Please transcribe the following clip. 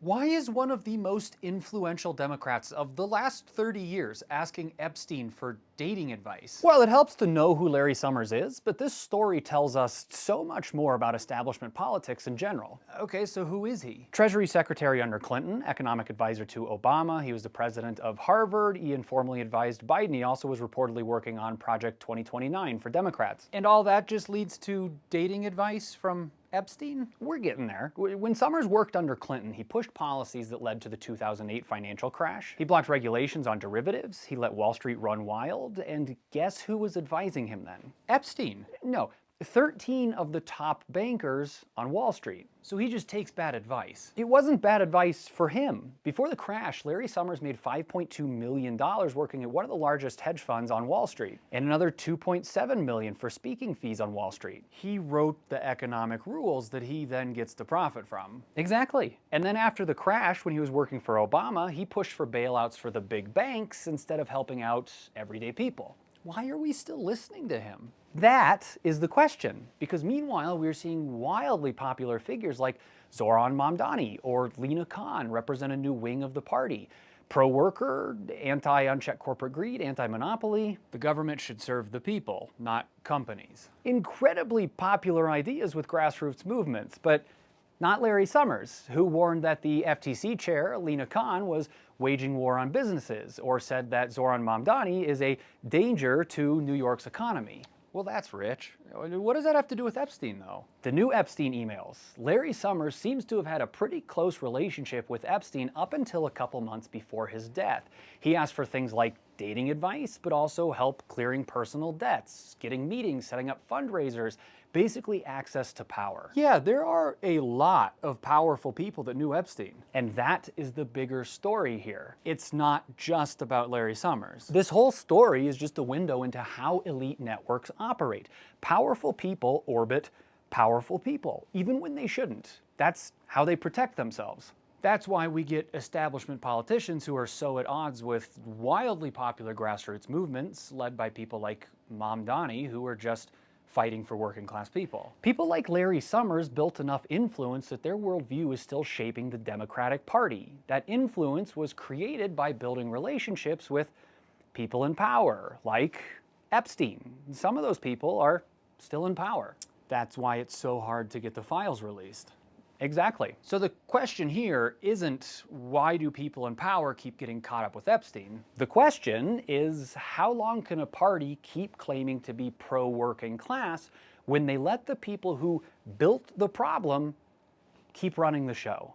Why is one of the most influential Democrats of the last 30 years asking Epstein for dating advice? Well, it helps to know who Larry Summers is, but this story tells us so much more about establishment politics in general. Okay, so who is he? Treasury Secretary under Clinton, economic advisor to Obama, he was the president of Harvard, he informally advised Biden, he also was reportedly working on Project 2029 for Democrats. And all that just leads to dating advice from Epstein? We're getting there. When Summers worked under Clinton, he pushed policies that led to the 2008 financial crash. He blocked regulations on derivatives, he let Wall Street run wild, and guess who was advising him then? Epstein. No, 13 of the top bankers on Wall Street. So he just takes bad advice. It wasn't bad advice for him. Before the crash, Larry Summers made $5.2 million working at one of the largest hedge funds on Wall Street, and another $2.7 million for speaking fees on Wall Street. He wrote the economic rules that he then gets to profit from. Exactly. And then after the crash, when he was working for Obama, he pushed for bailouts for the big banks instead of helping out everyday people. Why are we still listening to him? That is the question, because meanwhile we're seeing wildly popular figures like Zoran Mamdani or Lina Khan represent a new wing of the party. Pro-worker, anti-unchecked corporate greed, anti-monopoly. The government should serve the people, not companies. Incredibly popular ideas with grassroots movements, but not Larry Summers, who warned that the FTC chair, Lina Khan, was waging war on businesses, or said that Zoran Mamdani is a danger to New York's economy. Well, that's rich. What does that have to do with Epstein, though? The new Epstein emails. Larry Summers seems to have had a pretty close relationship with Epstein up until a couple months before his death. He asked for things like dating advice, but also help clearing personal debts, getting meetings, setting up fundraisers, basically access to power. Yeah, there are a lot of powerful people that knew Epstein. And that is the bigger story here. It's not just about Larry Summers. This whole story is just a window into how elite networks operate. Powerful people orbit powerful people, even when they shouldn't. That's how they protect themselves. That's why we get establishment politicians who are so at odds with wildly popular grassroots movements led by people like Mamdani, who are just fighting for working class people. People like Larry Summers built enough influence that their worldview is still shaping the Democratic Party. That influence was created by building relationships with people in power, like Epstein. Some of those people are still in power. That's why it's so hard to get the files released. Exactly. So the question here isn't why do people in power keep getting caught up with Epstein? The question is, how long can a party keep claiming to be pro-working class when they let the people who built the problem keep running the show?